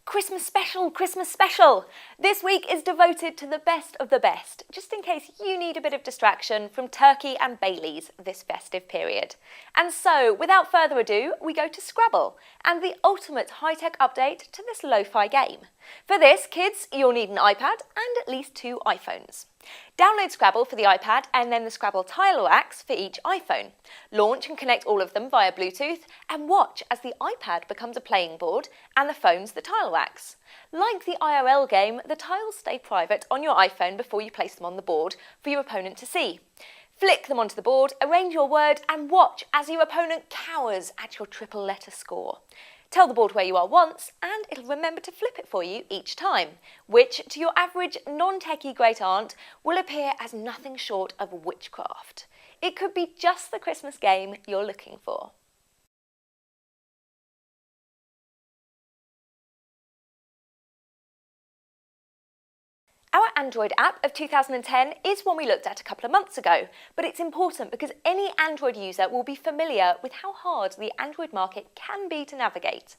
Christmas special, Christmas special! This week is devoted to the best of the best, just in case you need a bit of distraction from turkey and Baileys this festive period. And so, without further ado, we go to Scrabble, and the ultimate high-tech update to this lo-fi game. For this, kids, you'll need an iPad and at least 2 iPhones. Download Scrabble for the iPad and then the Scrabble tile racks for each iPhone. Launch and connect all of them via Bluetooth and watch as the iPad becomes a playing board and the phones the tile racks. Like the IRL game, the tiles stay private on your iPhone before you place them on the board for your opponent to see. Flick them onto the board, arrange your word and watch as your opponent cowers at your triple letter score. Tell the board where you are once and it'll remember to flip it for you each time, which to your average non-techie great aunt will appear as nothing short of witchcraft. It could be just the Christmas game you're looking for. Our Android app of 2010 is one we looked at a couple of months ago, but it's important because any Android user will be familiar with how hard the Android market can be to navigate.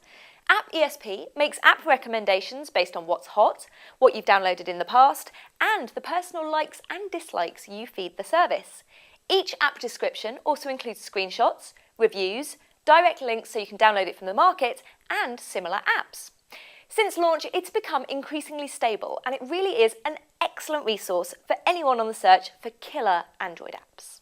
App ESP makes app recommendations based on what's hot, what you've downloaded in the past, and the personal likes and dislikes you feed the service. Each app description also includes screenshots, reviews, direct links so you can download it from the market, and similar apps. Since launch, it's become increasingly stable and it really is an excellent resource for anyone on the search for killer Android apps.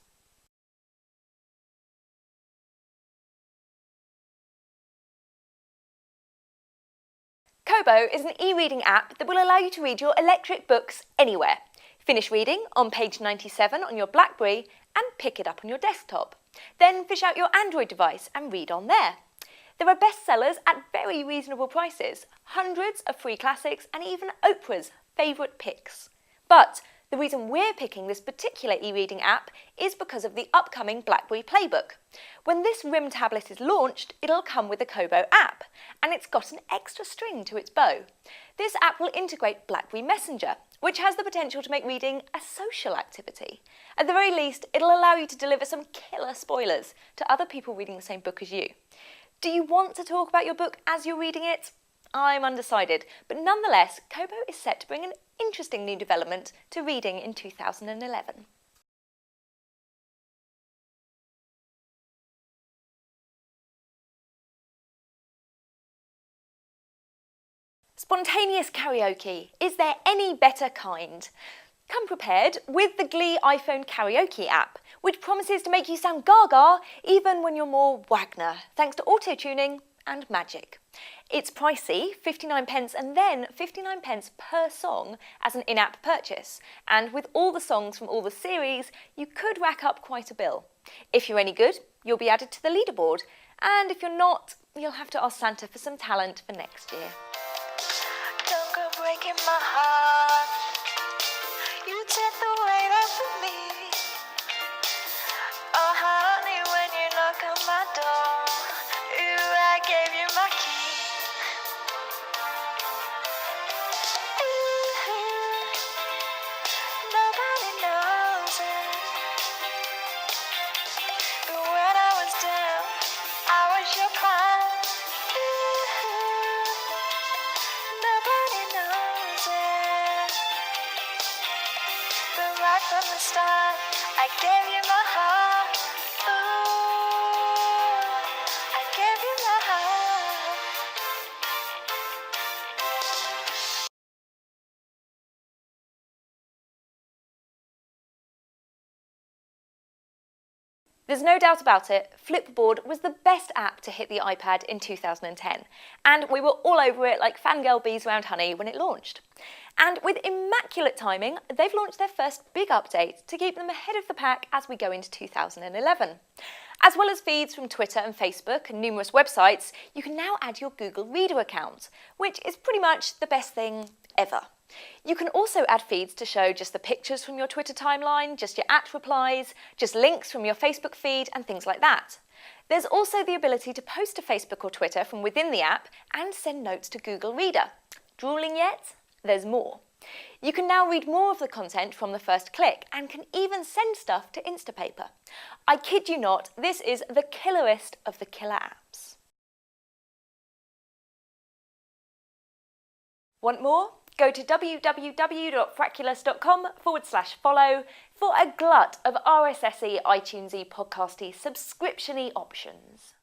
Kobo is an e-reading app that will allow you to read your electric books anywhere. Finish reading on page 97 on your BlackBerry and pick it up on your desktop. Then fish out your Android device and read on there. There are bestsellers at very reasonable prices, hundreds of free classics and even Oprah's favourite picks. But the reason we're picking this particular e-reading app is because of the upcoming BlackBerry Playbook. When this RIM tablet is launched, it'll come with a Kobo app, and it's got an extra string to its bow. This app will integrate BlackBerry Messenger, which has the potential to make reading a social activity. At the very least, it'll allow you to deliver some killer spoilers to other people reading the same book as you. Do you want to talk about your book as you're reading it? I'm undecided, but nonetheless, Kobo is set to bring an interesting new development to reading in 2011. Spontaneous karaoke. Is there any better kind? Come prepared with the Glee iPhone Karaoke app, which promises to make you sound gaga even when you're more Wagner, thanks to auto-tuning and magic. It's pricey, 59p and then 59p per song as an in-app purchase, and with all the songs from all the series, you could rack up quite a bill. If you're any good, you'll be added to the leaderboard, and if you're not, you'll have to ask Santa for some talent for next year. Don't go breaking my heart. You take the weight off of me. Oh honey, when you knock on my door, I gave you my key. Nobody knows it, but when I was down, I was your pride. Nobody knows it. But right from the start, I gave you my heart. Ooh, I gave you my heart. There's no doubt about it, Flipboard was the best app to hit the iPad in 2010, and we were all over it like fangirl bees round honey when it launched. And with immaculate timing, they've launched their first big update to keep them ahead of the pack as we go into 2011. As well as feeds from Twitter and Facebook and numerous websites, you can now add your Google Reader account, which is pretty much the best thing ever. You can also add feeds to show just the pictures from your Twitter timeline, just your @replies, just links from your Facebook feed and things like that. There's also the ability to post to Facebook or Twitter from within the app and send notes to Google Reader. Drooling yet? There's more. You can now read more of the content from the first click and can even send stuff to Instapaper. I kid you not, this is the killerest of the killer apps. Want more? Go to www.frackulous.com/follow for a glut of RSS-y, iTunes-y, podcasty, subscription-y options.